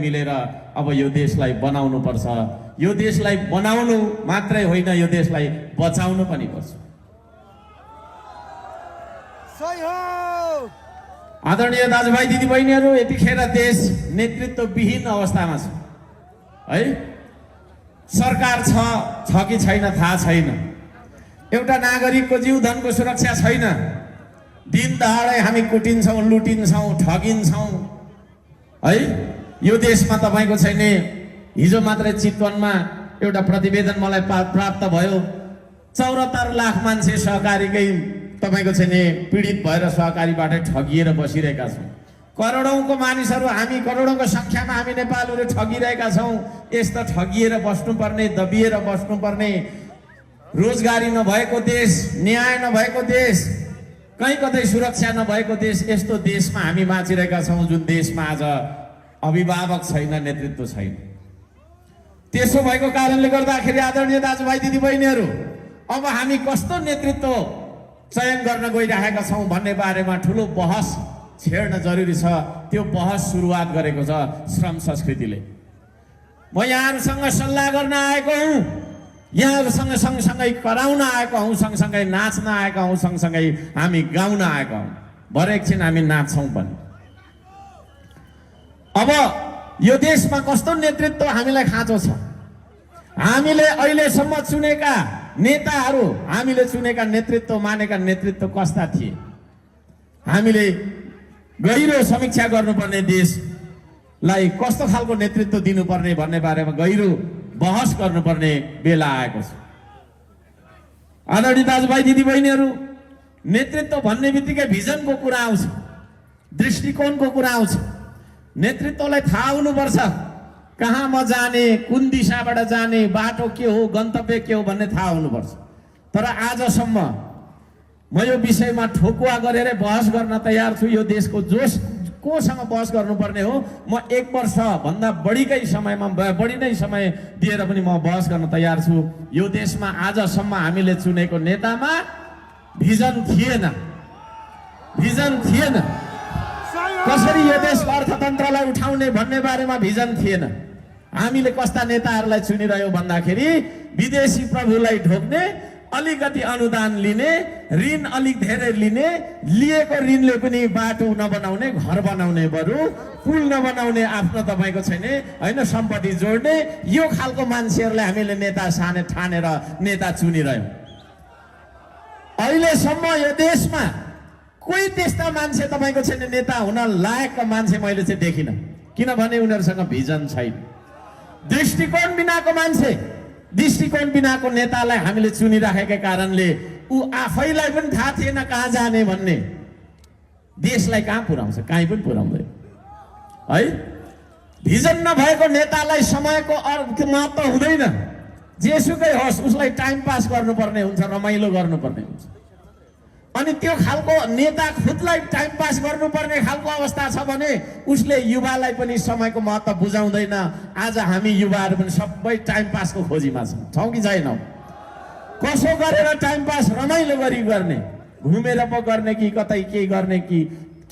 मिलेर अब यो देशलाई बनाउनु पर्छ। यो देशलाई बनाउनु मात्रै होइन, यो देशलाई बचाउनु पनि पर्छ। आदरणीय दाजुभाइ दिदीबहिनीहरू, यतिखेर देश नेतृत्वविहीन अवस्थामा छ है। सरकार छ कि छैन थाहा छैन। एउटा नागरिकको जीवधनको सुरक्षा छैन। दिन दहाडै हामी कुटिन्छौँ, लुटिन्छौँ, ठगिन्छौँ है। यो देशमा तपाईँको छैन। हिजो मात्रै चितवनमा एउटा प्रतिवेदन मलाई प्राप्त भयो। 74 लाख मान्छे सहकारीकै तपाईँको छैन पीडित भएर सहकारीबाट ठगिएर बसिरहेका छौँ। करोडौंको मानिसहरू, हामी करोडौंको संख्यामा हामी नेपालहरू ठगिरहेका छौँ। यस्तो ठगिएर बस्नुपर्ने, दबिएर बस्नुपर्ने, रोजगारी नभएको देश, न्याय नभएको देश, कहीँ कतै सुरक्षा नभएको देश, यस्तो देशमा हामी बाँचिरहेका छौँ जुन देशमा आज अभिभावक छैन, नेतृत्व छैन। त्यसो भएको कारणले गर्दाखेरि आदरणीय दाजुभाइ दिदीबहिनीहरू, अब हामी कस्तो नेतृत्व चयन गर्न गइरहेका छौँ भन्ने बारेमा ठुलो बहस छेड्न जरुरी छ। त्यो बहस सुरुवात गरेको छ श्रम संस्कृतिले। म यहाँहरूसँग सल्लाह गर्न आएको हुँ, यहाँहरूसँग सँगसँगै कराउन आएको हौँ, सँगसँगै नाच्न आएको हौँ, सँगसँगै हामी गाउन आएको हौँ। भरे एकछिन हामी नाच्छौँ पनि। अब यो देशमा कस्तो नेतृत्व हामीलाई खाँचो छ। हामीले अहिलेसम्म चुनेका नेताहरू, हामीले चुनेका नेतृत्व मानेका नेतृत्व कस्ता थिए? हामीले गहिरो समीक्षा गर्नुपर्ने, देशलाई कस्तो खालको नेतृत्व दिनुपर्ने भन्ने बारेमा गहिरो बहस गर्नुपर्ने बेला आएको छ। आदरणीय दाजुभाइ दिदीबहिनीहरू, नेतृत्व भन्ने बित्तिकै भिजनको कुरा आउँछ, दृष्टिकोणको कुरा आउँछ। नेतृत्वलाई थाहा हुनुपर्छ कहाँ म जाने, कुन दिशाबाट जाने, बाटो के हो, गन्तव्य के हो भन्ने थाहा हुनुपर्छ। तर आजसम्म म यो विषयमा ठोकुवा गरेर बहस गर्न तयार छु। यो देशको कोसँग बहस गर्नुपर्ने हो, म 1 वर्ष भन्दा बढीकै समयमा, बढी नै समय दिएर पनि म बहस गर्न तयार छु। यो देशमा आजसम्म हामीले चुनेको नेतामा भिजन थिएन, भिजन थिएन। कसरी यो देशको अर्थतन्त्रलाई उठाउने भन्ने बारेमा भिजन थिएन। हामीले कस्ता नेताहरूलाई चुनिरह्यौँ भन्दाखेरि विदेशी प्रभुलाई ढोक्ने, अलिकति अनुदान लिने, ऋण अलिक धेरै लिने, लिएको ऋणले पनि बाटो नबनाउने, घर बनाउने, बरु पुल नबनाउने, आफ्नो तपाईँको छैन होइन सम्पत्ति जोड्ने, यो खालको मान्छेहरूलाई हामीले नेता ठानेर नेता चुनिरह्यौँ। अहिलेसम्म यो देशमा कोही त्यस्ता मान्छे तपाईँको छैन नेता हुन लायकका मान्छे मैले चाहिँ देखिनँ। किनभने उनीहरूसँग भिजन छैन, दृष्टिकोण बिनाको मान्छे, दृष्टिकोण बिनाको नेतालाई हामीले चुनिराखेका कारणले ऊ आफैलाई पनि थाहा थिएन कहाँ जाने भन्ने, देशलाई कहाँ पुर्याउँछ, कहीँ पनि पुर्याउँदैन है। भिजन नभएको नेतालाई समयको महत्त्व हुँदैन। जेसुकै होस् उसलाई टाइम पास गर्नुपर्ने हुन्छ, रमाइलो गर्नुपर्ने हुन्छ। अनि त्यो खालको नेता खुदलाई टाइम पास गर्नुपर्ने खालको अवस्था छ भने उसले युवालाई पनि समयको महत्त्व बुझाउँदैन। आज हामी युवाहरू पनि सबै टाइम पासको खोजीमा छौँ कि छैनौँ? कसो गरेर टाइम पास रमाइलो गरी गर्ने, घुमेर पो गर्ने कि कतै केही गर्ने कि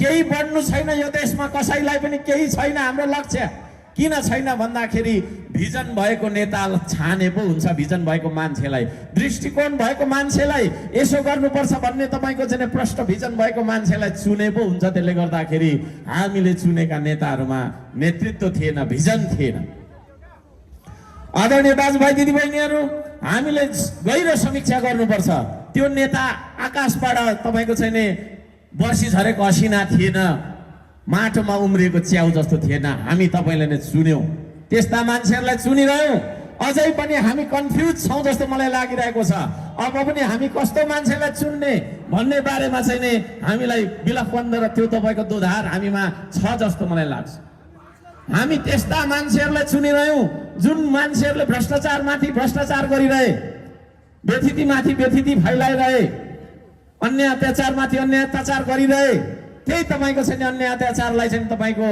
केही बढ्नु छैन यो देशमा। कसैलाई पनि केही छैन। हाम्रो लक्ष्य किन छैन भन्दाखेरि भिजन भएको नेता छाने पो हुन्छ, भिजन भएको मान्छेलाई, दृष्टिकोण भएको मान्छेलाई यसो गर्नुपर्छ भन्ने तपाईँको चाहिँ प्रष्ट भिजन भएको मान्छेलाई चुने पो हुन्छ। त्यसले गर्दाखेरि हामीले चुनेका नेताहरूमा नेतृत्व थिएन, भिजन थिएन। आदरणीय दाजुभाइ दिदीबहिनीहरू, हामीले गहिरो समीक्षा गर्नुपर्छ। त्यो नेता आकाशबाट तपाईँको चाहिँ बर्सी झरेको असिना थिएन, माटोमा उम्रिएको च्याउ जस्तो थिएन। हामी तपाईँलाई नै चुन्यौँ, त्यस्ता मान्छेहरूलाई चुनिरह्यौँ। अझै पनि हामी कन्फ्युज छौँ जस्तो मलाई लागिरहेको छ। अब पनि हामी कस्तो मान्छेलाई चुन्ने भन्ने बारेमा चाहिँ नि हामीलाई विलम्ब र त्यो तपाईँको दोधार हामीमा छ जस्तो मलाई लाग्छ। हामी त्यस्ता मान्छेहरूलाई चुनिरह्यौँ जुन मान्छेहरूले भ्रष्टाचारमाथि भ्रष्टाचार गरिरहे, व्यथितिमाथि व्यथिति फैलाइरहे, अन्य अत्याचारमाथि अन्य अत्याचार गरिरहे। त्यही तपाईँको चाहिँ अन्य अत्याचारलाई चाहिँ तपाईँको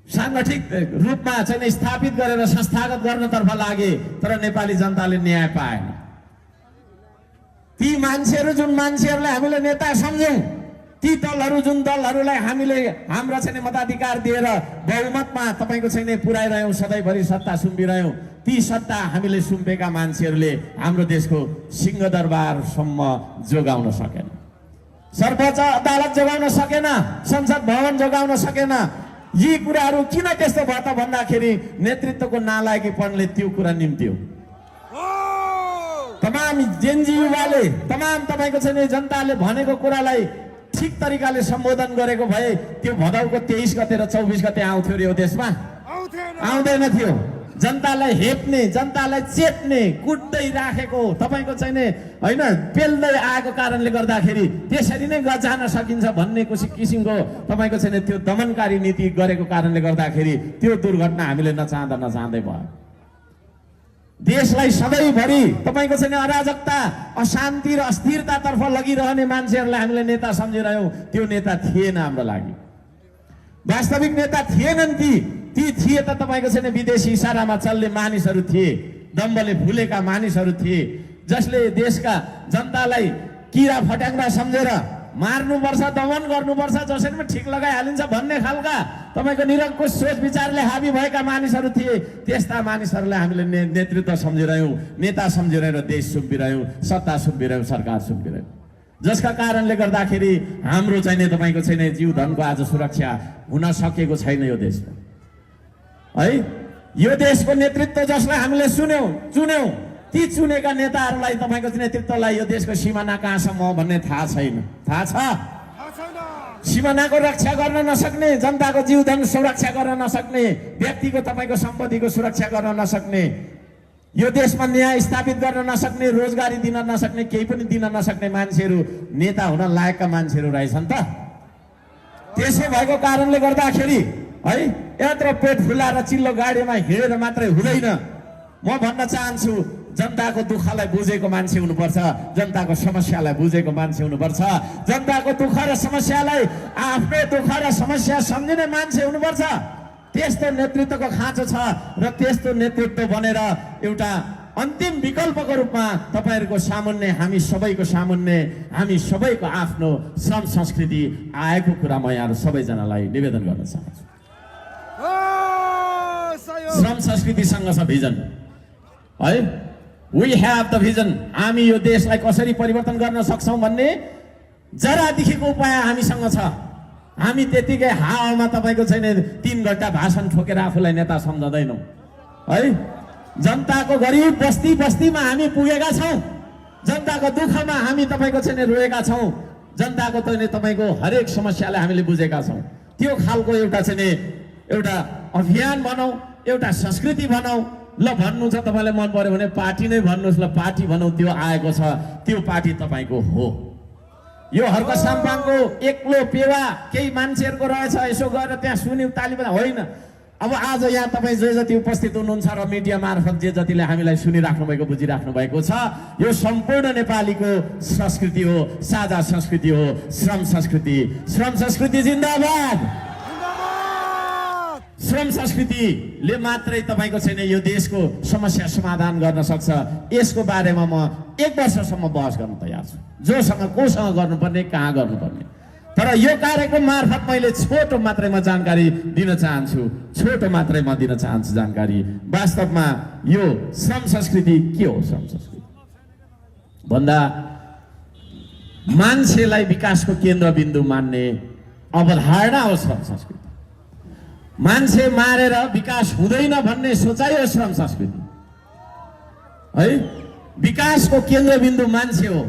साङ्गठिक रूपमा चाहिँ स्थापित गरेर संस्थागत गर्नतर्फ लागे, तर नेपाली जनताले न्याय पाएन। ती मान्छेहरू जुन मान्छेहरूलाई हामीले नेता सम्झ्यौँ, ती ती दलहरू जुन दलहरूलाई हामीले हाम्रो चाहिँ मताधिकार दिएर बहुमतमा तपाईँको चाहिँ पुर्याइरह्यौँ, सधैँभरि सत्ता सुम्बिरह्यौँ, ती सत्ता हामीले सुम्पेका मान्छेहरूले हाम्रो देशको सिंहदरबारसम्म जोगाउन सकेन, सर्वोच्च अदालत जोगाउन सकेन, संसद भवन जोगाउन सकेन। यी कुराहरू किन त्यस्तो भयो त भन्दाखेरि नेतृत्वको नालायकीपनले त्यो कुरा निम्त्यो। तमाम जेनजी युवाले, तमाम तपाईँको चाहिँ जनताले भनेको कुरालाई ठिक तरिकाले सम्बोधन गरेको भए त्यो भदौको 23 गते र 24 गते आउँथ्यो रे यो देशमा? आउँदैन थियो। जनतालाई हेप्ने, जनतालाई चेप्ने, कुट्दै राखेको तपाईँको चाहिँ होइन पेल्दै आएको कारणले गर्दाखेरि त्यसरी नै जान सकिन्छ भन्ने किसिमको तपाईँको चाहिँ त्यो दमनकारी नीति गरेको कारणले गर्दाखेरि त्यो दुर्घटना हामीले नचाहँदै भयो। देशलाई सधैँभरि तपाईँको चाहिँ अराजकता, अशान्ति र अस्थिरतातर्फ लगिरहने मान्छेहरूलाई हामीले नेता सम्झिरह्यौँ। त्यो नेता थिएन हाम्रो लागि, वास्तविक नेता थिएनन् ती थिए त तपाईँको छैन विदेशी इसारामा चल्ने मानिसहरू थिए, दम्बले फुलेका मानिसहरू थिए, जसले देशका जनतालाई किरा फट्याङ्ग्रा सम्झेर मार्नुपर्छ, दमन गर्नुपर्छ, जसरी पनि ठिक लगाइहालिन्छ भन्ने खालका तपाईँको निरङ्कुश सोच विचारले हाबी भएका मानिसहरू थिए। त्यस्ता मानिसहरूलाई हामीले नेतृत्व सम्झिरह्यौँ, नेता सम्झिरह्यौँ, देश सुम्पिरह्यौँ, सत्ता सुम्पिरह्यौँ, सरकार सुम्पिरह्यौँ, जसका कारणले गर्दाखेरि हाम्रो चाहिँ तपाईँको छैन जीवधनको आज सुरक्षा हुन सकेको छैन यो देशमा है। यो देशको नेतृत्व जसलाई हामीले चुन्यौँ ती चुनेका नेताहरूलाई तपाईँको नेतृत्वलाई यो देशको सिमाना कहाँसम्म हो भन्ने थाहा छैन। थाहा छ? सिमानाको रक्षा गर्न नसक्ने, जनताको जीवधन सुरक्षा गर्न नसक्ने, व्यक्तिको तपाईँको सम्पत्तिको सुरक्षा गर्न नसक्ने, यो देशमा न्याय स्थापित गर्न नसक्ने, रोजगारी दिन नसक्ने, केही पनि दिन नसक्ने मान्छेहरू नेता हुन लायकका मान्छेहरू रहेछन् त। त्यसो भएको कारणले गर्दाखेरि है यत्रो पेट फुलाएर चिल्लो गाडीमा हिँडेर मात्रै हुँदैन। म भन्न चाहन्छु जनताको दुःखलाई बुझेको मान्छे हुनुपर्छ, जनताको समस्यालाई बुझेको मान्छे हुनुपर्छ, जनताको दुःख र समस्यालाई आफ्नो दुःख र समस्या सम्झिने मान्छे हुनुपर्छ। त्यस्तो नेतृत्वको खाँचो छ र त्यस्तो नेतृत्व बनेर एउटा अन्तिम विकल्पको रूपमा तपाईहरूको सामुन्ने, हामी सबैको सामुन्ने, हामी सबैको आफ्नो श्रम संस्कृति आएको कुरा म यहाँ सबैजनालाई निवेदन गर्न चाहन्छु। श्रम संस्कृतिसँग छ भिजन है, वी हेभ द भिजन। हामी यो देशलाई कसरी परिवर्तन गर्न सक्छौँ भन्ने जरादेखिको उपाय हामीसँग छ। हामी त्यतिकै हावामा तपाईँको छैन 3 घण्टा भाषण ठोकेर आफूलाई नेता सम्झँदैनौँ है। जनताको गरिब बस्ती बस्तीमा हामी पुगेका छौँ, जनताको दुःखमा हामी तपाईँको छैन रोएका छौँ, जनताको तपाईँको हरेक समस्यालाई हामीले बुझेका छौँ। त्यो खालको एउटा चाहिँ एउटा अभियान बनाऊ, एउटा संस्कृति बनाऊ। ल भन्नु छ तपाईँलाई मन पर्यो भने पार्टी नै भन्नुहोस्, ल पार्टी भनौँ, त्यो आएको छ, त्यो पार्टी तपाईँको हो। यो हर्क साम्पाङको एक्लो पेवा केही मान्छेहरूको रहेछ, यसो गएर त्यहाँ सुन्यौँ ताली बजा होइन। अब आज यहाँ तपाईँ जे जति उपस्थित हुनुहुन्छ र मिडिया मार्फत जे जतिले हामीलाई सुनिराख्नु भएको, बुझिराख्नु भएको छ, यो सम्पूर्ण नेपालीको संस्कृति हो, साझा संस्कृति हो, श्रम संस्कृति। श्रम संस्कृति जिन्दाबाद। श्रम संस्कृतिले मात्रै तपाईँको छैन यो देशको समस्या समाधान गर्न सक्छ। यसको बारेमा म 1 वर्षसम्म बहस गर्न तयार छु, जोसँग कोसँग गर्नुपर्ने, कहाँ गर्नुपर्ने। तर यो कार्यक्रम मार्फत मैले छोटो मात्रै म जानकारी दिन चाहन्छु, छोटो मात्रै म दिन चाहन्छु जानकारी। वास्तवमा यो श्रम संस्कृति के हो? श्रम संस्कृति भन्दा मान्छेलाई विकासको केन्द्रबिन्दु मान्ने अवधारणा हो श्रम संस्कृति। मान्छे मारेर विकास हुँदैन भन्ने सोचाइ हो श्रम संस्कृति है। विकासको केन्द्रबिन्दु मान्छे हो।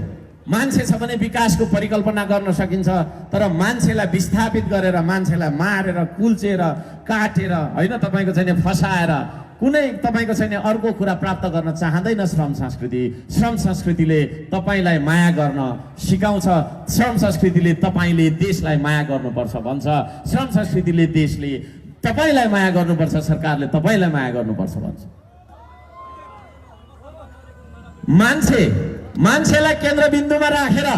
मान्छे छ भने विकासको परिकल्पना गर्न सकिन्छ, तर मान्छेलाई विस्थापित गरेर, मान्छेलाई मारेर, कुल्चेर, काटेर होइन तपाईँको चाहिँ फसाएर कुनै तपाईँको चाहिँ अर्को कुरा प्राप्त गर्न चाहँदैन श्रम संस्कृति। श्रम संस्कृतिले तपाईँलाई माया गर्न सिकाउँछ। श्रम संस्कृतिले तपाईँले देशलाई माया गर्नुपर्छ भन्छ। श्रम संस्कृतिले देशले तपाईँलाई माया गर्नुपर्छ, सरकारले तपाईँलाई माया गर्नुपर्छ भन्छ। मान्छेलाई केन्द्रबिन्दुमा राखेर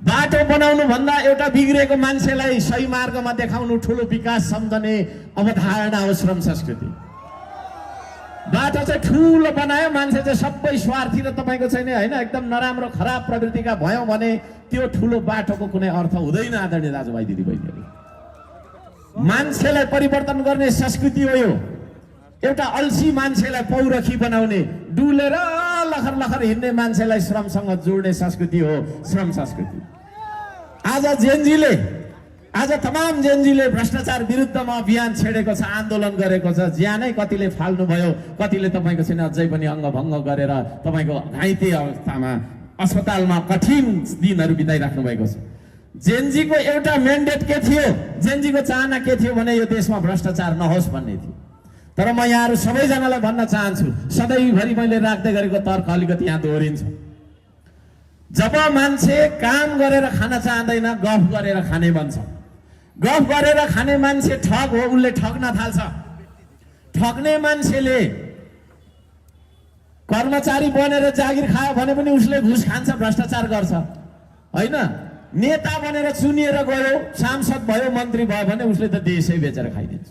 बाटो बनाउनु भन्दा एउटा बिग्रेको मान्छेलाई सही मार्गमा देखाउनु ठुलो विकास सम्झने अवधारणा हो श्रम संस्कृति। बाटो चाहिँ ठुलो बनायो, मान्छे चाहिँ सबै स्वार्थी र तपाईँको छैन होइन एकदम नराम्रो खराब प्रवृत्तिका भयौँ भने त्यो ठुलो बाटोको कुनै अर्थ हुँदैन। आदरणीय दाजुभाइ दिदीबहिनीहरू, मान्छेलाई परिवर्तन गर्ने संस्कृति हो यो। एउटा अल्छी मान्छेलाई पौरखी बनाउने, डुलेर लखर लखर हिँड्ने मान्छेलाई श्रमसँग जोड्ने संस्कृति हो श्रम संस्कृति। आज तमाम जेनजीले भ्रष्टाचार विरुद्धमा अभियान छेडेको छ, आन्दोलन गरेको छ। ज्यानै कतिले फाल्नुभयो, कतिले तपाईँको छैन अझै पनि अङ्गभङ्ग गरेर तपाईँको घाइते अवस्थामा अस्पतालमा कठिन दिनहरू बिताइराख्नु भएको छ। जेनजीको एउटा म्यान्डेट के थियो, जेनजीको चाहना के थियो भने यो देशमा भ्रष्टाचार नहोस् भन्ने थियो। तर म यहाँहरू सबैजनालाई भन्न चाहन्छु, सधैँभरि मैले राख्दै गरेको तर्क अलिकति यहाँ दोहोरिन्छ। जब मान्छे काम गरेर खान चाहँदैन, गफ गरेर खाने भन्छ। गफ गरेर खाने मान्छे ठग हो, उसले ठग्न थाल्छ। ठग्ने मान्छेले कर्मचारी बनेर जागिर खायो भने पनि उसले घुस खान्छ, भ्रष्टाचार गर्छ होइन। नेता बनेर चुनिएर गयो, सांसद भयो, मन्त्री भयो भने उसले त देशै बेचेर खाइदिन्छ।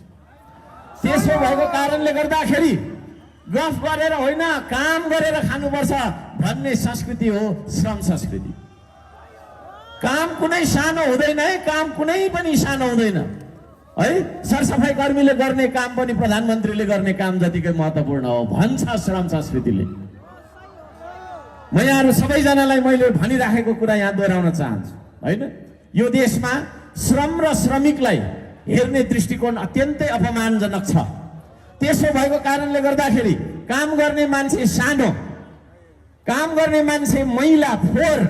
त्यसो भएको कारणले गर्दाखेरि गफ गरेर होइन, काम गरेर खानुपर्छ भन्ने संस्कृति हो श्रम संस्कृति। काम कुनै सानो हुँदैन है, काम कुनै पनि सानो हुँदैन है। सरसफाइ कर्मीले गर्ने काम पनि प्रधानमन्त्रीले गर्ने काम जतिकै महत्त्वपूर्ण हो भन्छ श्रम संस्कृतिले। म यहाँहरू सबैजनालाई मैले भनिराखेको कुरा यहाँ दोहोऱ्याउन चाहन्छु होइन। यो देशमा श्रम र श्रमिकलाई हेर्ने दृष्टिकोण अत्यन्तै अपमानजनक छ। त्यसो भएको कारणले गर्दाखेरि काम गर्ने मान्छे सानो, काम गर्ने मान्छे महिला फोहोर,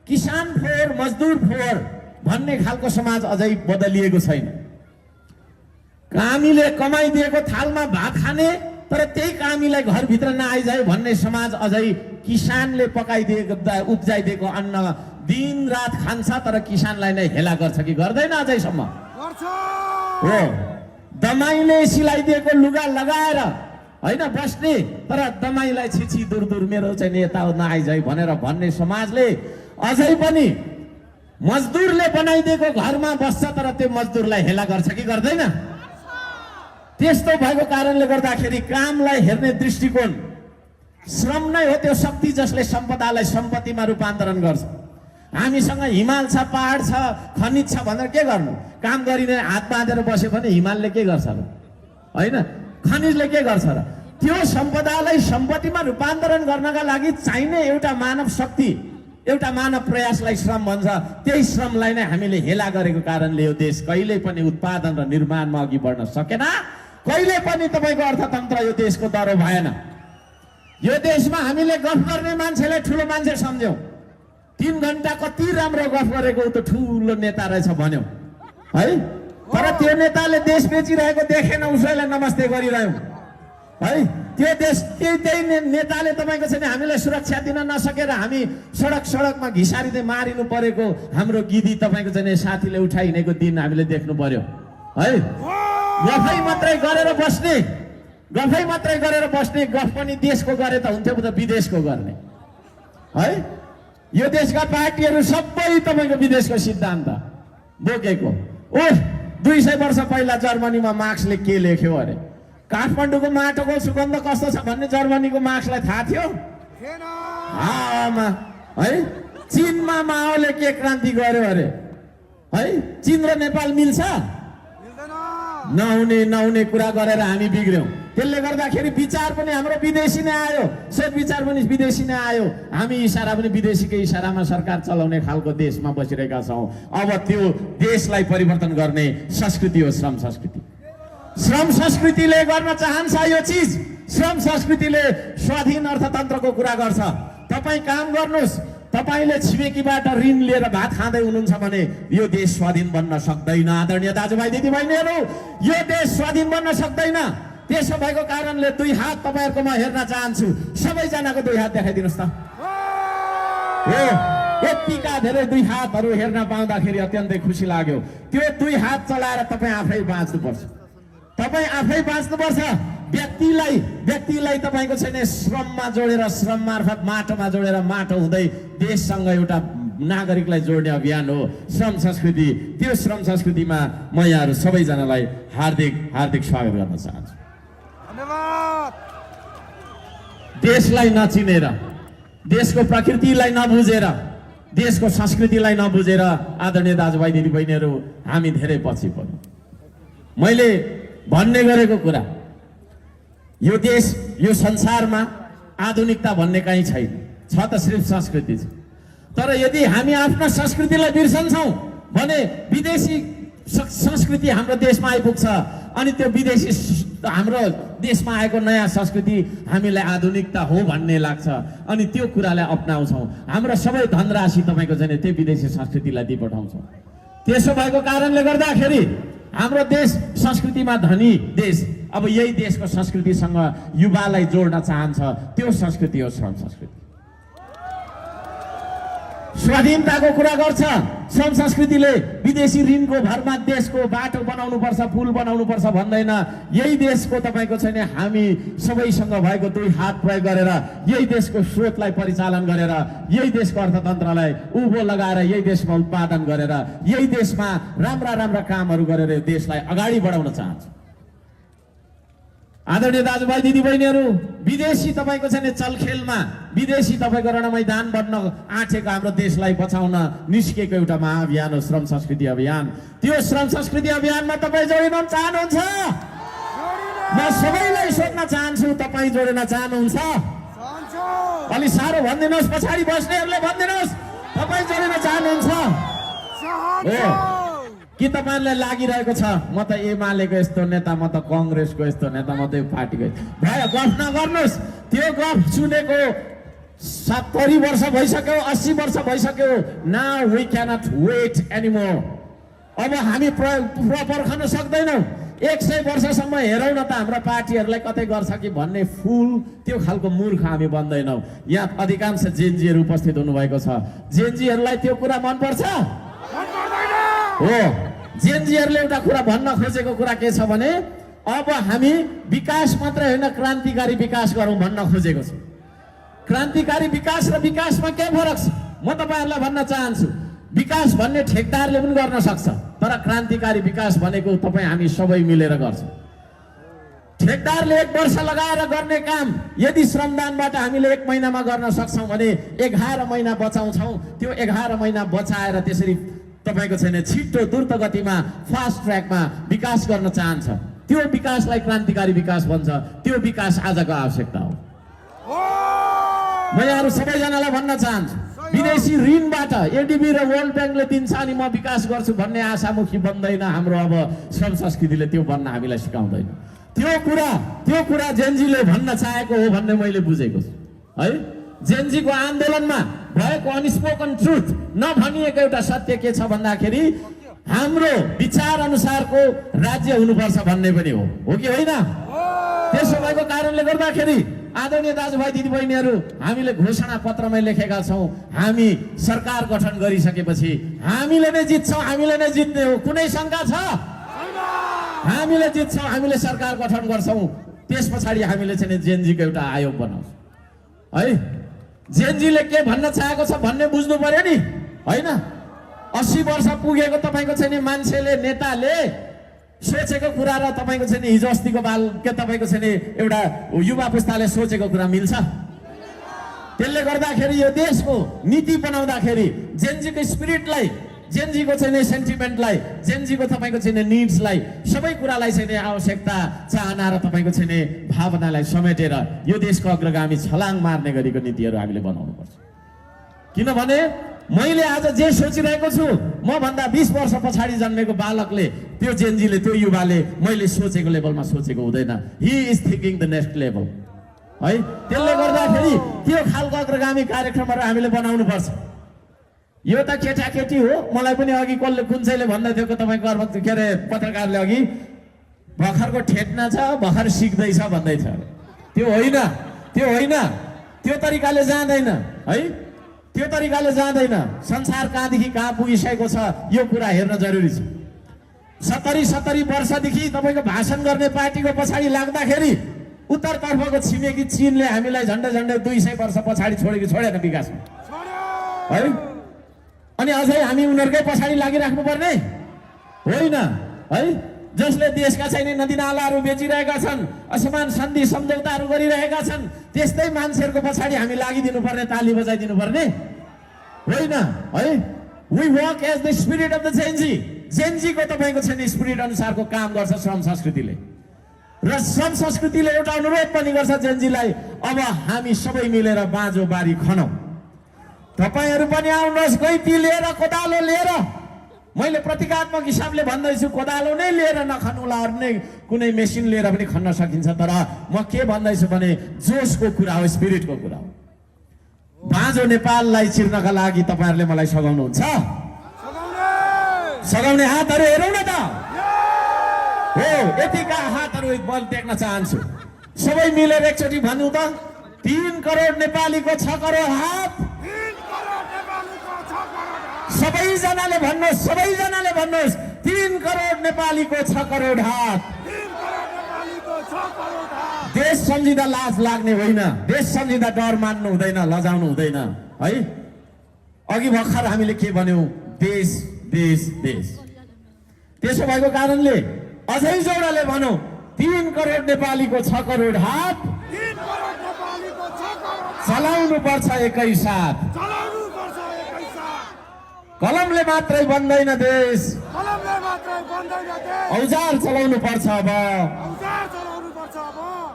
किसान फोहोर, मजदुर फोहोर भन्ने खालको समाज अझै बदलिएको छैन। कामीले कमाइदिएको थालमा भात खाने तर त्यही कामीलाई घरभित्र नआइजाए भन्ने समाज अझै किसानले पकाइदिएको उब्जाइदिएको अन्न दिन रात खान्छ तर किसानलाई नै हेला गर्छ कि गर्दैन अझैसम्म? हो। दमाईले सिलाइदिएको लुगा लगाएर होइन बस्ने तर दमाईलाई छिछि दूर दूर मेरो चाहिँ नेता नआइजाए भनेर भन्ने समाजले अझै पनि मजदुरले बनाइदिएको घरमा बस्छ तर त्यो मजदुरलाई हेला गर्छ कि गर्दैन? त्यस्तो भएको कारणले गर्दाखेरि कामलाई हेर्ने दृष्टिकोण श्रम नै हो त्यो शक्ति जसले सम्पदालाई सम्पत्तिमा रूपान्तरण गर्छ। हामीसँग हिमाल छ, पहाड छ, खनिज छ भनेर के गर्नु? काम गरिने हात बाँधेर बस्यो भने हिमालले के गर्छ र होइन, खनिजले के गर्छ र? त्यो सम्पदालाई सम्पत्तिमा रूपान्तरण गर्नका लागि चाहिने एउटा मानव शक्ति, एउटा मानव प्रयासलाई श्रम भन्छ। त्यही श्रमलाई नै हामीले हेला गरेको कारणले यो देश कहिल्यै पनि उत्पादन र निर्माणमा अघि बढ्न सकेन। कहिले पनि तपाईँको अर्थतन्त्र यो देशको दह्रो भएन। यो देशमा हामीले गफ गर्ने मान्छेलाई ठुलो मान्छे सम्झ्यौँ। 3 घण्टा कति राम्रो गफ गरेको त ठुलो नेता रहेछ भन्यौँ है। तर त्यो नेताले देश बेचिरहेको देखेन, उसैलाई नमस्ते गरिरह्यौँ है। त्यो देश त्यही नेताले तपाईँको छैन हामीलाई सुरक्षा दिन नसकेर हामी सडकमा घिसारिँदै मारिनु परेको हाम्रो गिदी तपाईँको चाहिँ साथीले उठाइहिँडेको दिन हामीले देख्नु पर्यो है। गफै मात्रै गरेर बस्ने, गफै मात्रै गरेर बस्ने, गफ पनि देशको गरे त हुन्थ्यो त विदेशको गर्ने है। यो देशका पार्टीहरू सबै तपाईँको विदेशको सिद्धान्त बोकेको। 200 वर्ष पहिला जर्मनीमा मार्क्सले के लेख्यो अरे? काठमाडौँको माटोको सुगन्ध कस्तो छ भन्ने जर्मनीको मार्क्सलाई थाहा थियो है। चीनमा माओले के क्रान्ति गर्यो अरे है? चीन र नेपाल मिल्छ? नहुने कुरा गरेर हामी बिग्र्यौँ। त्यसले गर्दाखेरि विचार पनि हाम्रो विदेशी नै आयो, सोच विचार पनि विदेशी नै आयो। हामी इसारा पनि विदेशीकै इसारामा सरकार चलाउने खालको देशमा बसिरहेका छौँ। अब त्यो देशलाई परिवर्तन गर्ने संस्कृति हो श्रम संस्कृति। श्रम संस्कृतिले गर्न चाहन्छ यो चिज। श्रम संस्कृतिले स्वाधीन अर्थतन्त्रको कुरा गर्छ। तपाईँ काम गर्नुहोस्, तपाईले छिमेकीबाट ऋण लिएर भात खाँदै हुनुहुन्छ भने यो देश स्वाधीन बन्न सक्दैन। आदरणीय दाजुभाइ दिदीबहिनीहरू, यो देश स्वाधीन बन्न सक्दैन। त्यसो भएको कारणले 2 हात तपाईँहरूको म हेर्न चाहन्छु। सबैजनाको 2 हात देखाइदिनुहोस् त। हो, यतिका धेरै 2 हातहरू हेर्न पाउँदाखेरि अत्यन्तै खुसी लाग्यो। त्यो 2 हात चलाएर तपाईँ आफै बाँच्नुपर्छ। तपाईँ आफै बाँच्नुपर्छ। व्यक्तिलाई तपाईँको छैन श्रममा जोडेर, श्रम मार्फत माटोमा जोडेर, माटो हुँदै देशसँग एउटा नागरिकलाई जोड्ने अभियान हो श्रम संस्कृति। त्यो श्रम संस्कृतिमा म यहाँहरू सबैजनालाई हार्दिक स्वागत गर्न चाहन्छु। धन्यवाद। देशलाई नचिनेर, देशको प्रकृतिलाई नबुझेर, देशको संस्कृतिलाई नबुझेर आदरणीय दाजुभाइ दिदीबहिनीहरू हामी धेरै पछि पर्यौं। मैले भन्ने गरेको कुरा, यो देश यो संसारमा आधुनिकता भन्ने कहीँ छैन, छ त सिर्फ संस्कृति छ। तर यदि हामी आफ्ना संस्कृतिलाई बिर्सन्छौँ भने विदेशी संस्कृति हाम्रो देशमा आइपुग्छ अनि त्यो विदेशी हाम्रो देशमा आएको नयाँ संस्कृति हामीलाई आधुनिकता हो भन्ने लाग्छ अनि त्यो कुरालाई अपनाउँछौँ। हाम्रो सबै धनराशि तपाईँको चाहिँ त्यो विदेशी संस्कृतिलाई दिइपठाउँछौँ। त्यसो भएको कारणले गर्दाखेरि हाम्रो देश संस्कृतिमा धनी देश। अब यही देशको संस्कृतिसँग युवालाई जोड्न चाहन्छ, त्यो संस्कृति हो श्रम संस्कृति। स्वाधीनताको कुरा गर्छ श्रम संस्कृतिले। विदेशी ऋणको भरमा देशको बाटो बनाउनु पर्छ, पुल बनाउनु पर्छ भन्दैन। यही देशको तपाईँको छैन हामी सबैसँग भएको दुई हात प्रयोग गरेर यही देशको स्रोतलाई परिचालन गरेर यही देशको अर्थतन्त्रलाई उभो लगाएर यही देशमा उत्पादन गरेर यही देशमा राम्रा राम्रा कामहरू गरेर देशलाई अगाडि बढाउन चाहन्छ। आदरणीय दाजुभाइ दिदीबहिनीहरू, विदेशी तपाईँको छैन चलखेलमा विदेशी तपाईँको रणमैदान बन्न आँटेको हाम्रो देशलाई बचाउन निस्किएको एउटा महाअभियान हो श्रम संस्कृति अभियान। त्यो श्रम संस्कृति अभियानमा तपाईँ जोडिन चाहनुहुन्छ? म सबैलाई सोध्न चाहन्छु, तपाईँ जोडिन चाहनुहुन्छ? अलि साह्रो भनिदिनुहोस्, पछाडि बस्नेहरूले भनिदिनुहोस्, तपाईँ जोडिन चाहनुहुन्छ? हो कि तपाईँलाई लागिरहेको छ म त एमालेको यस्तो नेता, म त कङ्ग्रेसको यस्तो नेता, म त यो पार्टीको भयो? गफ नगर्नुहोस्। त्यो गफ सुनेको 70 वर्ष भइसक्यो, 80 वर्ष भइसक्यो। Now we cannot wait anymore. अब हामी पर्खन सक्दैनौँ। 100 वर्षसम्म हेरौँ न त हाम्रो पार्टीहरूलाई कतै गर्छ कि भन्ने फुल त्यो खालको मूर्ख हामी बन्दैनौँ। यहाँ अधिकांश जेनजीहरू उपस्थित हुनुभएको छ। जेनजीहरूलाई त्यो कुरा मनपर्छ हो? जेनजीहरूले एउटा कुरा भन्न खोजेको कुरा के छ भने अब हामी विकास मात्रै होइन क्रान्तिकारी विकास गरौँ भन्न खोजेको छ। क्रान्तिकारी विकास र विकासमा के फरक छ? म तपाईँहरूलाई भन्न चाहन्छु, विकास भन्ने ठेकदारले पनि गर्न सक्छ, तर क्रान्तिकारी विकास भनेको तपाईँ हामी सबै मिलेर गर्छौँ। ठेकदारले 1 वर्ष लगाएर गर्ने काम यदि श्रमदानबाट हामीले 1 महिनामा गर्न सक्छौँ भने 11 महिना बचाउँछौँ। त्यो 11 महिना बचाएर त्यसरी तपाईँको छैन छिटो द्रुत गतिमा फास्ट ट्र्याकमा विकास गर्न चाहन्छ। त्यो विकासलाई क्रान्तिकारी विकास भन्छ। त्यो विकास आजको आवश्यकता हो। म यहाँहरू सबैजनालाई भन्न चाहन्छु, विदेशी ऋणबाट एडिबी र वर्ल्ड ब्याङ्कले दिन्छ अनि म विकास गर्छु भन्ने आशामुखी बन्दैन हाम्रो अब श्रम संस्कृतिले। त्यो भन्न हामीलाई सिकाउँदैन। त्यो कुरा जेनजीले भन्न चाहेको हो भन्ने मैले बुझेको छु है। जेनजीको आन्दोलनमा भएको अनस्पोकन ट्रुथ नभनिएको एउटा सत्य के छ भन्दाखेरि हाम्रो विचार अनुसारको राज्य हुनुपर्छ भन्ने पनि हो कि होइन? त्यसो भएको कारणले गर्दाखेरि आदरणीय दाजुभाइ दिदीबहिनीहरू, हामीले घोषणा पत्रमा लेखेका छौँ हामी सरकार गठन गरिसकेपछि हामीले नै जित्छौँ, हामीले नै जित्ने हो। कुनै शङ्का छ? हामीले जित्छौँ, हामीले सरकार गठन गर्छौँ। त्यस पछाडि हामीले चाहिँ जेनजीको एउटा आयोग बनाउँछौँ है। जेनजीले के भन्न चाहेको छ भन्ने बुझ्नु पर्यो नि होइन? 80 वर्ष पुगेको तपाईँको चाहिँ मान्छेले नेताले सोचेको कुरा र तपाईँको चाहिँ हिजो अस्तिको बाल के तपाईँको चाहिँ एउटा युवा पुस्ताले सोचेको कुरा मिल्छ? त्यसले गर्दाखेरि यो देशको नीति बनाउँदाखेरि जेनजीको स्पिरिटलाई, जेनजीको चाहिँ सेन्टिमेन्टलाई, जेनजीको तपाईँको चाहिँ निड्सलाई, सबै कुरालाई चाहिँ आवश्यकता चाहना र तपाईँको चाहिँ भावनालाई समेटेर यो देशको अग्रगामी छलाङ मार्ने गरीको नीतिहरू हामीले बनाउनुपर्छ। किनभने मैले आज जे सोचिरहेको छु म भन्दा 20 वर्ष पछाडि जन्मेको बालकले, त्यो जेनजीले, त्यो युवाले मैले सोचेको लेभलमा सोचेको हुँदैन। He is thinking the next level है। त्यसले गर्दाखेरि त्यो खालको अग्रगामी कार्यक्रमहरू हामीले बनाउनु पर्छ। यो त केटाकेटी हो। मलाई पनि अघि कुन चाहिँले भन्दै थियो तपाईँको के अरे पत्रकारले अघि भर्खरको ठेट्ना छ, भर्खर सिक्दैछ भन्दै छ। त्यो होइन, त्यो होइन, त्यो तरिकाले जाँदैन है। त्यो तरिकाले जाँदैन। संसार कहाँदेखि कहाँ पुगिसकेको छ यो कुरा हेर्न जरुरी छ। 70 वर्षदेखि तपाईँको भाषण गर्ने पार्टीको पछाडि लाग्दाखेरि उत्तरतर्फको छिमेकी चीनले हामीलाई झन्डै 200 वर्ष पछाडि छोडेन विकासमा है। अनि अझै हामी उनीहरूकै पछाडि लागिराख्नु पर्ने होइन है। जसले देशका छैन नदीनालाहरू बेचिरहेका छन्, असमान सन्धि सम्झौताहरू गरिरहेका छन्, त्यस्तै मान्छेहरूको पछाडि हामी लागिदिनु पर्ने, ताली बजाइदिनु पर्ने होइन है। We work as the spirit of the Gen Z. जेन्जीको तपाईँको छैन स्पिरिट अनुसारको काम गर्छ श्रम संस्कृतिले, र श्रम संस्कृतिले एउटा अनुरोध पनि गर्छ जेन्जीलाई, अब हामी सबै मिलेर बाँझो बारी खनौँ। तपाईँहरू पनि आउनुहोस्, गैती लिएर, कोदालो लिएर। मैले प्रतीकात्मक हिसाबले भन्दैछु, कोदालो नै लिएर नखन्नुला, अन्य कुनै मेसिन लिएर पनि खन्न सकिन्छ। तर म के भन्दैछु भने जोसको कुरा हो, स्पिरिटको कुरा हो। बाँझो नेपाललाई चिर्नका लागि तपाईँहरूले मलाई सघाउनुहुन्छ? सघाउने हातहरू हेरौँ न त। हो, यतिका हातहरू बल देख्न चाहन्छु। सबै मिलेर एकचोटि भन्नु त, 3 करोड नेपालीको 6 करोड हात। सबैजनाले भन्नुहोस्, सबैजनाले भन्नुहोस्, 3 करोड नेपालीको 6 करोड हात। देश सम्झिँदा लाज लाग्ने होइन, देश सम्झिँदा डर मान्नु हुँदैन, लजाउनु हुँदैन है। अघि भर्खर हामीले के भन्यौँ? देश देश देश। त्यसो भएको कारणले अझै जोडले भनौँ, 3 करोड नेपालीको 6 करोड हात चलाउनु पर्छ एकैसाथ। कलमले मात्रै बन्दैन देश, औजार चलाउनु पर्छ अब।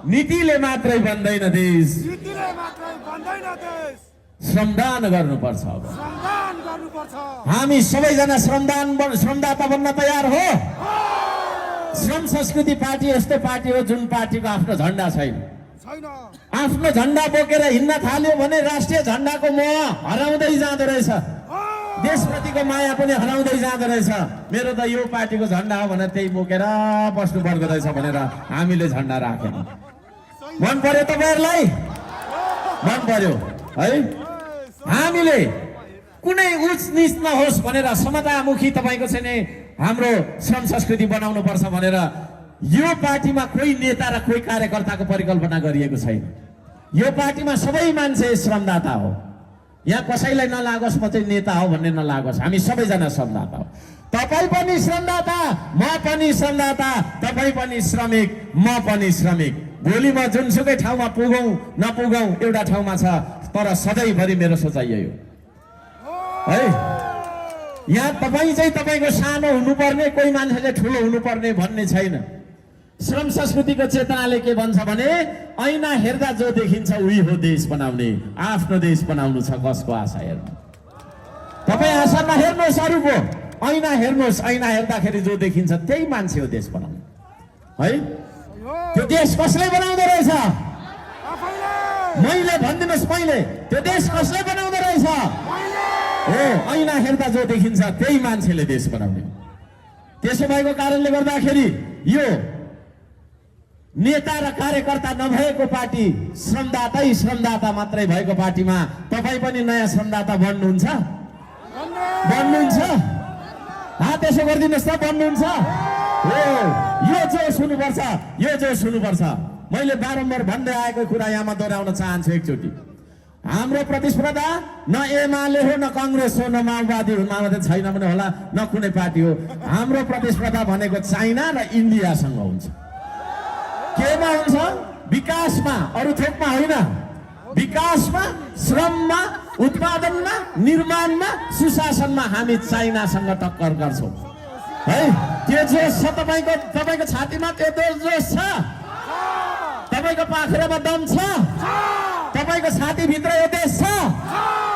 नीतिले मात्रै बन्दैन देश, श्रमदान गर्नुपर्छ अब। हामी सबैजना श्रमदाता बन्न तयार हो? श्रम संस्कृति पार्टी यस्तो पार्टी हो जुन पार्टीको आफ्नो झन्डा छैन। आफ्नो झन्डा बोकेर हिँड्न थाल्यो भने राष्ट्रिय झन्डाको मोह हराउँदै जाँदो रहेछ, देशप्रतिको माया पनि हराउँदै जाँदो रहेछ। मेरो त यो पार्टीको झन्डा हो भनेर त्यही बोकेर बस्नु पर्दो रहेछ भनेर हामीले झन्डा राखेन। मन पर्यो तपाईँहरूलाई? मन पर्यो है? हामीले कुनै उच्च नीच नहोस् भनेर समतामुखी तपाईँको चाहिँ नि हाम्रो श्रम संस्कृति बनाउनु पर्छ भनेर यो पार्टीमा कोही नेता र कोही कार्यकर्ताको परिकल्पना गरिएको छैन। यो पार्टीमा सबै मान्छे श्रमदाता हो। यहाँ कसैलाई नलागोस् म चाहिँ नेता हो भन्ने नलागोस्, हामी सबैजना श्रमदाता हो। तपाईँ पनि श्रमदाता, म पनि श्रमदाता, तपाईँ पनि श्रमिक, म पनि श्रमिक। भोलि म जुनसुकै ठाउँमा पुगौँ नपुगौँ एउटा ठाउँमा छ, तर सधैँभरि मेरो सोचाइ यही हो है। यहाँ तपाईँ चाहिँ तपाईँको सानो हुनुपर्ने, कोही मान्छेले ठुलो हुनुपर्ने भन्ने छैन। श्रम संस्कृतिको चेतनाले के भन्छ भने ऐना हेर्दा जो देखिन्छ उही हो देश बनाउने। आफ्नो देश बनाउनु छ, कसको आशा हेर्नु? तपाईँ आशा नहेर्नुहोस् अरूको, ऐना हेर्नुहोस्। ऐना हेर्दाखेरि जो देखिन्छ त्यही मान्छे हो देश बनाउनु है। त्यो देश कसले बनाउँदो रहेछ? मैले भनिदिनुहोस्, मैले त्यो देश कसले बनाउँदो रहेछ? हो, ऐना हेर्दा जो देखिन्छ त्यही मान्छेले देश बनाउने। त्यसो भएको कारणले गर्दाखेरि यो नेता र कार्यकर्ता नभएको पार्टी, श्रमदातै श्रमदाता मात्रै भएको पार्टीमा तपाईँ पनि नयाँ श्रमदाता बन्नुहुन्छ? बन्नुहुन्छ? त्यसो गरिदिनुहोस् त, बन्नुहुन्छ? हो, यो जोस हुनुपर्छ, यो जोस हुनुपर्छ। मैले बारम्बार भन्दै आएको कुरा यहाँमा दोहोऱ्याउन चाहन्छु एकचोटि। हाम्रो प्रतिस्पर्धा न एमाले हो, न कांग्रेस हो, न माओवादी हो। माओवादी छैन भने होला, न कुनै पार्टी हो। हाम्रो प्रतिस्पर्धा भनेको चाइना र इन्डियासँग हुन्छ। केमा हुन्छ? विकासमा, अरू थोकमा होइन। विकासमा, श्रममा, उत्पादनमा, निर्माणमा, सुशासनमा हामी चाइनासँग टक्कर गर्छौँ है। त्यो जोस छ तपाईँको, तपाईँको छातीमा त्यो जोस छ? तपाईँको पाखुरामा दम छ? तपाईँको छातीभित्र यो देश छ?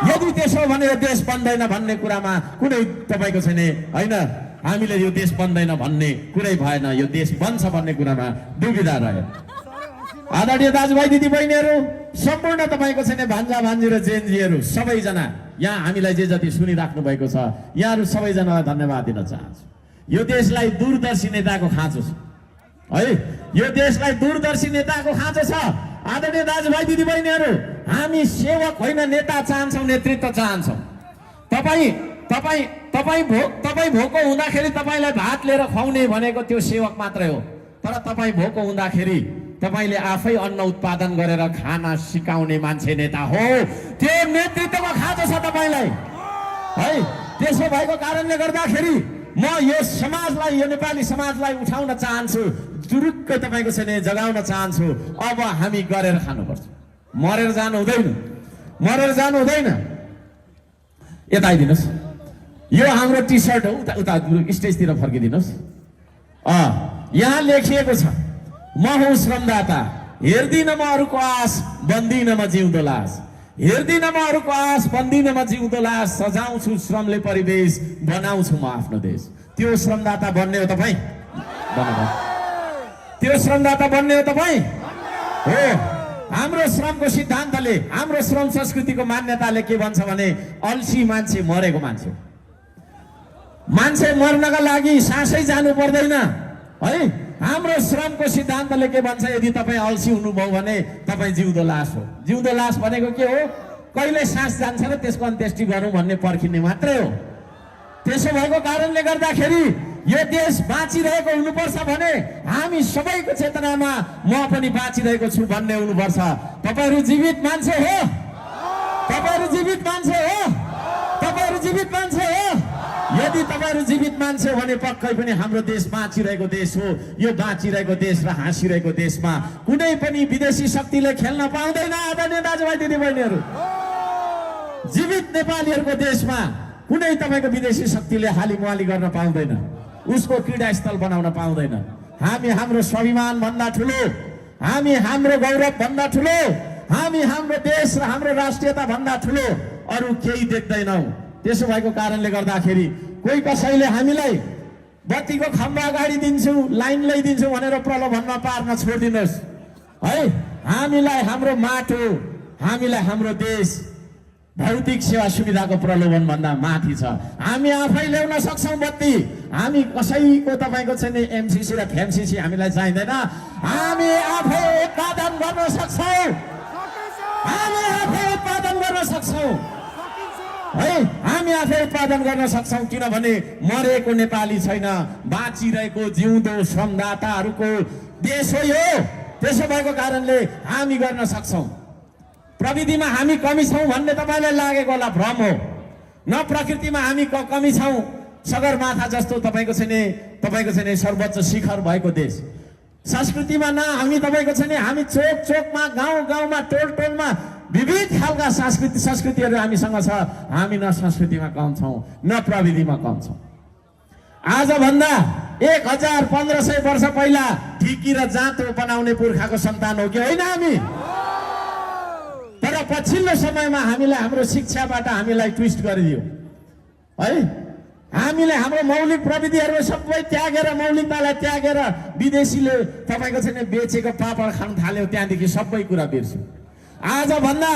यदि त्यसो भने यो देश बन्दैन भन्ने कुरामा कुनै तपाईँको छैन होइन। हामीले यो देश बन्दैन भन्ने कुरै भएन, यो देश बन्छ भन्ने कुरामा दुविधा रह्यो। आदरणीय दाजुभाइ दिदीबहिनीहरू, सम्पूर्ण तपाईँको छैन भान्जा भान्जी र जेन्जीहरू सबैजना यहाँ हामीलाई जे जति सुनिराख्नु भएको छ, यहाँहरू सबैजनालाई धन्यवाद दिन चाहन्छु। यो देशलाई दूरदर्शी नेताको खाँचो छ है। यो देशलाई दूरदर्शी नेताको खाँचो छ। आदरणीय दाजुभाइ दिदीबहिनीहरू, हामी सेवक होइन नेता चाहन्छौँ, नेतृत्व चाहन्छौँ। तपाईँ भोको हुँदाखेरि तपाईँलाई भात लिएर खुवाउने भनेको त्यो सेवक मात्रै हो। तर तपाईँ भोको हुँदाखेरि तपाईँले आफै अन्न उत्पादन गरेर खाना सिकाउने मान्छे नेता हो। त्यो नेतृत्वको खाँचो छ तपाईँलाई है। त्यसो भएको कारणले गर्दाखेरि म यो समाजलाई, यो नेपाली समाजलाई उठाउन चाहन्छु, जुरुक्कै तपाईँको चाहिँ नि जगाउन चाहन्छु। अब हामी गरेर खानुपर्छ, मरेर जानु हुँदैन, मरेर जानु हुँदैन। यता आइदिनुहोस्, यो हाम्रो टी सर्ट हो, उता उता स्टेजतिर फर्किदिनुहोस्। यहाँ लेखिएको छ, म हुँ श्रमदाता, हेर्दिन म अरूको आश, बन्दिन म जिउँदो लास। हेर्दिन म अरूको आश, बन्दिन म जिउँदो लास। सजाउँछु श्रमले परिवेश, बनाउँछु म आफ्नो देश। त्यो श्रमदाता बन्ने हो तपाईँ? त्यो श्रमदाता बन्ने हो तपाईँ? हो। हाम्रो श्रमको सिद्धान्तले, हाम्रो श्रम संस्कृतिको मान्यताले के भन्छ भने अल्छी मान्छे मरेको मान्छे हो। मान्छे मर्नका लागि सासै जानु पर्दैन है। हाम्रो श्रमको सिद्धान्तले के भन्छ, यदि तपाईँ अल्छी हुनुभयो भने तपाईँ जिउँदो लास हो। जिउँदो लास भनेको के हो? कहिले सास जान्छ र त्यसको अन्त्येष्टि गरौँ भन्ने पर्खिने मात्रै हो। त्यसो भएको कारणले गर्दाखेरि यो देश बाँचिरहेको हुनुपर्छ भने हामी सबैको चेतनामा म पनि बाँचिरहेको छु भन्ने हुनुपर्छ। तपाईहरू जीवित मान्छे हो, तपाईहरू जीवित मान्छे हो, तपाईहरू जीवित मान्छे हो। यदि तपाईहरू जीवित मान्छे हो भने पक्कै पनि हाम्रो देश बाँचिरहेको देश हो। यो बाँचिरहेको देश र हाँसिरहेको देशमा कुनै पनि विदेशी शक्तिले खेल्न पाउँदैन। आदरणीय दाजुभाइ दिदीबहिनीहरू, जीवित नेपालीहरूको देशमा कुनै तपाईँको विदेशी शक्तिले हालिमुहाली गर्न पाउँदैन, उसको क्रीडास्थल बनाउन पाउँदैन। हामी हाम्रो स्वाभिमान भन्दा ठुलो, हामी हाम्रो गौरव भन्दा ठुलो, हामी हाम्रो देश र हाम्रो राष्ट्रियता भन्दा ठुलो अरू केही देख्दैनौँ। त्यसो भएको कारणले गर्दाखेरि कोही कसैले हामीलाई बत्तीको खम्बा अगाडि दिन्छु, लाइन ल्याइदिन्छु भनेर प्रलोभनमा पार्न छोडिदिनुहोस् है। हामीलाई हाम्रो माटो, हामीलाई हाम्रो देश भौतिक सेवा सुविधाको प्रलोभन भन्दा माथि छ। हामी आफै ल्याउन सक्छौँ बत्ती। हामी कसैको तपाईँको चाहिँ नि एमसिसी र फेमसिसी हामीलाई चाहिँदैन। हामी आफै उत्पादन गर्न सक्छौँ, हामी आफै उत्पादन गर्न सक्छौँ है। हामी आफै उत्पादन गर्न सक्छौँ किनभने मरेको नेपाली छैन, बाँचिरहेको जिउँदो श्रमदाताहरूको देश हो यो। त्यसो भएको कारणले हामी गर्न सक्छौँ। प्रविधिमा हामी कमी छौँ भन्ने तपाईँलाई लागेको होला, भ्रम हो। न प्रकृतिमा हामी कमी छौँ। सगरमाथा जस्तो तपाईँको चाहिँ नि सर्वोच्च शिखर भएको देश। संस्कृतिमा न हामी तपाईँको चाहिँ नि हामी चोक चोकमा, गाउँ गाउँमा, टोल टोलमा विविध खालका संस्कृतिहरू हामीसँग छ। हामी न संस्कृतिमा कम छौँ, न प्रविधिमा कम छौँ। आजभन्दा 1500 वर्ष पहिला ढिकी र जाँतो बनाउने पुर्खाको सन्तान हो कि होइन हामी? तर पछिल्लो समयमा हामीलाई हाम्रो शिक्षाबाट हामीलाई ट्विस्ट गरिदियो है। हामीले हाम्रो मौलिक प्रविधिहरू सबै त्यागेर, मौलिकतालाई त्यागेर विदेशीले तपाईँको चाहिँ बेचेको पापड खान थाल्यो। त्यहाँदेखि सबै कुरा बिर्स्यो। आजभन्दा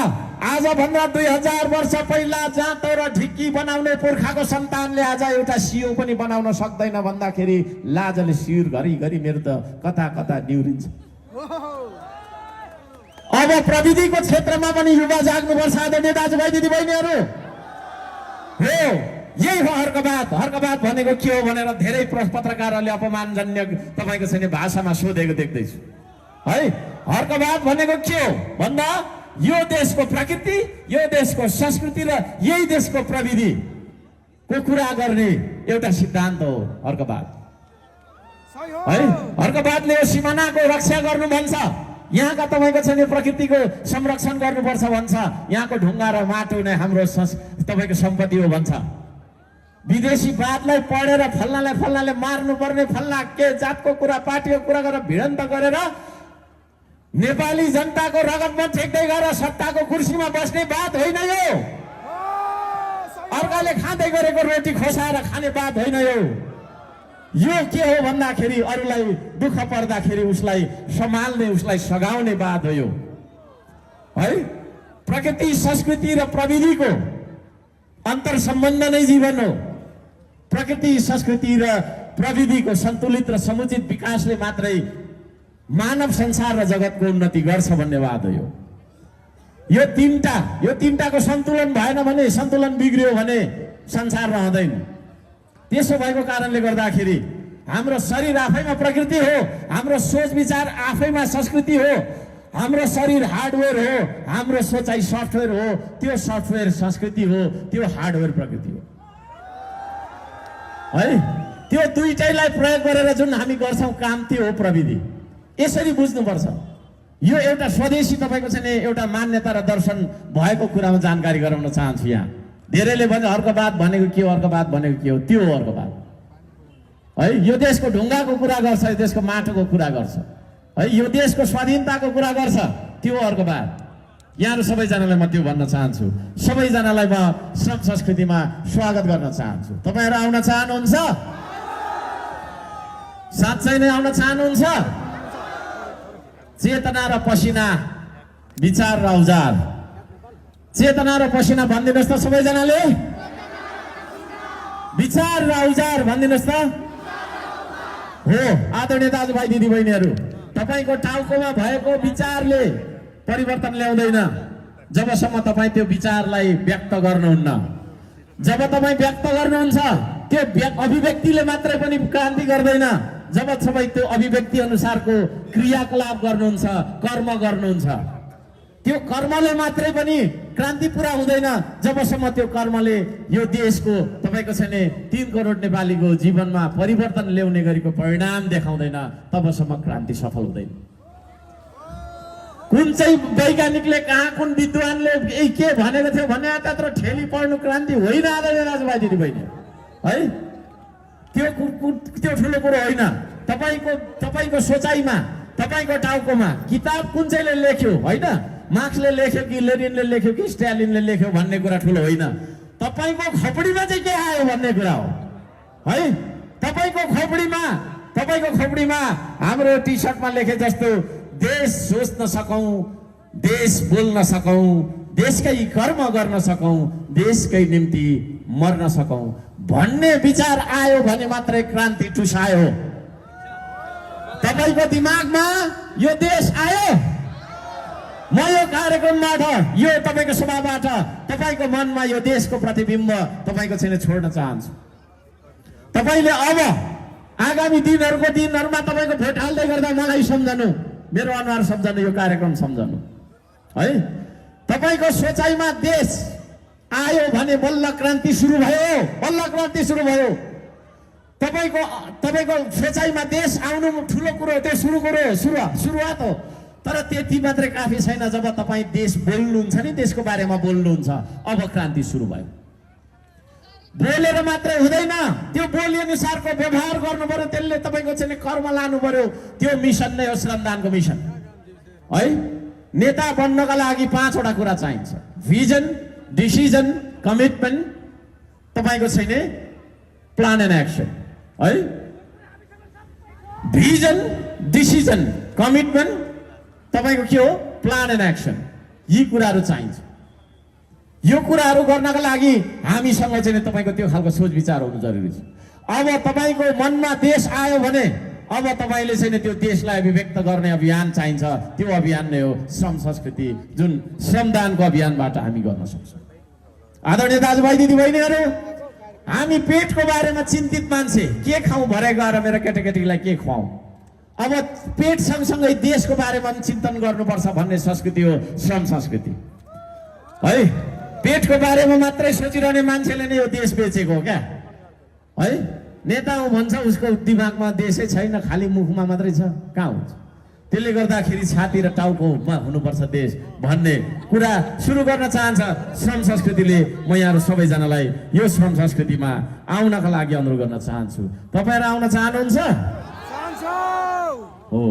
2000 वर्ष पहिला जाँतो र ढिक्की बनाउने पुर्खाको सन्तानले आज एउटा सियो पनि बनाउन सक्दैन भन्दाखेरि लाजले शिर घरिघरि मेरो त कता कता निउरिन्छ। अब प्रविधिको क्षेत्रमा पनि युवा जाग्नुपर्छ। आदरणीय दाजुभाइ दिदीबहिनीहरू, हो यही हो हर्कबात। हर्कबात भनेको के हो भनेर धेरै पत्रकारहरूले अपमानजन्य तपाईँको चाहिँ भाषामा सोधेको देख्दैछु है। हर्कबात भनेको के हो भन्दा यो देशको प्रकृति, यो देशको संस्कृति र यही देशको प्रविधिको कुरा गर्ने एउटा सिद्धान्त हो हर्कबात है। हर्कबातले यो सिमानाको रक्षा गर्नु भन्छ, यहाँका तपाईँको चाहिँ प्रकृतिको संरक्षण गर्नुपर्छ भन्छ। यहाँको ढुङ्गा र माटो नै हाम्रो तपाईँको सम्पत्ति हो भन्छ। विदेशी बातलाई पढेर फल्नाले मार्नुपर्ने, फल्ना के जातको कुरा, पार्टीको कुरा गरेर भिडन्त गरेर नेपाली जनताको रगतमा ठेक्दै गएर सत्ताको कुर्सीमा बस्ने बात होइन यो। अर्काले खाँदै गरेको रोटी खोसाएर खाने बात होइन यो। यो के हो भन्दाखेरि अरूलाई दुःख पर्दाखेरि उसलाई सम्हाल्ने, उसलाई सघाउने बात हो यो है। प्रकृति, संस्कृति र प्रविधिको अन्तर सम्बन्ध नै जीवन हो। प्रकृति, संस्कृति र प्रविधिको सन्तुलित र समुचित विकासले मात्रै मानव संसार र जगतको उन्नति गर्छ भन्ने बात हो यो तीनटाको सन्तुलन भएन भने, सन्तुलन बिग्रियो भने संसार रहँदैन। त्यसो भएको कारणले गर्दाखेरि हाम्रो शरीर आफैमा प्रकृति हो, हाम्रो सोच विचार आफैमा संस्कृति हो। हाम्रो शरीर हार्डवेयर हो, हाम्रो सोचाइ सफ्टवेयर हो। त्यो सफ्टवेयर संस्कृति हो, त्यो हार्डवेयर प्रकृति हो है। त्यो दुईटैलाई प्रयोग गरेर जुन हामी गर्छौँ काम त्यो हो प्रविधि। यसरी बुझ्नुपर्छ। यो एउटा स्वदेशी तपाईँको चाहिँ एउटा मान्यता र दर्शन भएको कुरामा जानकारी गराउन चाहन्छु। यहाँ धेरैले भन्छ अर्कोवाद भनेको के हो, अर्कोवाद भनेको के हो, त्यो हो अर्कोवाद है। यो देशको ढुङ्गाको कुरा गर्छ, यो देशको माटोको कुरा गर्छ है, यो देशको स्वाधीनताको कुरा गर्छ, त्यो अर्कोवाद। यहाँहरू सबैजनालाई म त्यो भन्न चाहन्छु। सबैजनालाई म श्रम संस्कृतिमा स्वागत गर्न चाहन्छु। तपाईँहरू आउन चाहनुहुन्छ? साँच्चै नै आउन चाहनुहुन्छ? चेतना र पसिना, विचार र औजार। चेतना र पसिना भनिदिनुहोस् त सबैजनाले। विचार र औजार भनिदिनुहोस् त। हो आदरणीय दाजुभाइ दिदीबहिनीहरू, तपाईँको टाउकोमा भएको विचारले परिवर्तन ल्याउँदैन जबसम्म तपाईँ त्यो विचारलाई व्यक्त गर्नुहुन्न। जब तपाईँ व्यक्त गर्नुहुन्छ त्यो अभिव्यक्तिले मात्रै पनि क्रान्ति गर्दैन। जब तपाईँ त्यो अभिव्यक्ति अनुसारको क्रियाकलाप गर्नुहुन्छ, कर्म गर्नुहुन्छ, त्यो कर्मले मात्रै पनि क्रान्ति पुरा हुँदैन। जबसम्म त्यो कर्मले यो देशको तपाईँको चाहिँ 3 करोड नेपालीको जीवनमा परिवर्तन ल्याउने गरेको परिणाम देखाउँदैन, तबसम्म क्रान्ति सफल हुँदैन। कुन चाहिँ वैज्ञानिकले कहाँ, कुन विद्वानले के भनेको थियो भने त्यत्रो ठेली पढ्नु क्रान्ति होइन आदरणीय दाजुभाइ दिदीबहिनी है। त्यो ठुलो कुरो होइन। तपाईँको सोचाइमा, तपाईँको टाउकोमा किताब कुन चाहिँले लेख्यो होइन, मार्क्सले लेख्यो कि लेनिनले लेख्यो कि स्ट्यालिनले लेख्यो भन्ने कुरा ठुलो होइन। तपाईँको खोपडीमा चाहिँ के आयो भन्ने कुरा हो है। तपाईँको खोपडीमा हाम्रो टी सर्टमा लेखे जस्तो देश सोच्न सकौँ, देश बोल्न सकौँ, देशकै कर्म गर्न सकौँ, देशकै निम्ति मर्न सकौँ भन्ने विचार आयो भने मात्रै क्रान्ति टुसायो। तपाईँको दिमागमा यो देश आयो। म यो कार्यक्रमबाट, यो तपाईँको सभाबाट तपाईँको मनमा यो देशको प्रतिबिम्ब तपाईँको चाहिँ छोड्न चाहन्छु। तपाईँले अब आगामी दिनहरूमा तपाईँको भोट हाल्दै गर्दा मलाई सम्झनु, मेरो अनुहार सम्झनु, यो कार्यक्रम सम्झनु है। तपाईँको सोचाइमा देश आयो भने बल्ल क्रान्ति सुरु भयो, बल्ल क्रान्ति सुरु भयो। तपाईँको सोचाइमा देश आउनु ठुलो कुरो, त्यो सुरुवात हो। तर त्यति मात्रै काफी छैन। जब तपाईँ देश बोल्नुहुन्छ नि, देशको बारेमा बोल्नुहुन्छ, अब क्रान्ति सुरु भयो। बोलेर मात्रै हुँदैन, त्यो बोली अनुसारको व्यवहार गर्नु पर्यो। त्यसले तपाईँको चाहिँ कर्म लानु पर्यो। त्यो मिसन नै हो श्रमदानको मिसन है। नेता बन्नका लागि 5 वटा कुरा चाहिन्छ: भिजन, डिसिजन, कमिटमेन्ट, तपाईँको छैन प्लान एन्ड एक्सन है। भिजन, डिसिजन, कमिटमेन्ट, तपाईँको के हो प्लान एन्ड एक्सन। यी कुराहरू चाहिन्छ। यो कुराहरू गर्नका लागि हामीसँग चाहिँ तपाईँको त्यो खालको सोच विचार हुनु जरुरी छ। अब तपाईँको मनमा देश आयो भने अब तपाईँले चाहिँ त्यो देशलाई अभिव्यक्त गर्ने अभियान चाहिन्छ। त्यो अभियान नै हो श्रम संस्कृति, जुन श्रमदानको अभियानबाट हामी गर्न सक्छौँ। आदरणीय दाजुभाइ दिदीबहिनीहरू, हामी पेटको बारेमा चिन्तित मान्छे, के खाउँ भरे गएर मेरो केटाकेटीलाई के खुवाउँ। अब पेट सँगसँगै देशको बारेमा पनि चिन्तन गर्नुपर्छ भन्ने संस्कृति हो श्रम संस्कृति है। पेटको बारेमा मात्रै सोचिरहने मान्छेले नै यो देश बेचेको हो क्या है। नेता हो भन्छ, उसको दिमागमा देशै छैन, खालि मुखमा मात्रै छ, कहाँ हुन्छ। त्यसले गर्दाखेरि छाती र टाउकोमा हुनुपर्छ देश भन्ने कुरा सुरु गर्न चाहन्छ श्रम संस्कृतिले। म यहाँहरू सबैजनालाई यो श्रम संस्कृतिमा आउनका लागि अनुरोध गर्न चाहन्छु। तपाईँहरू आउन चाहनुहुन्छ? हो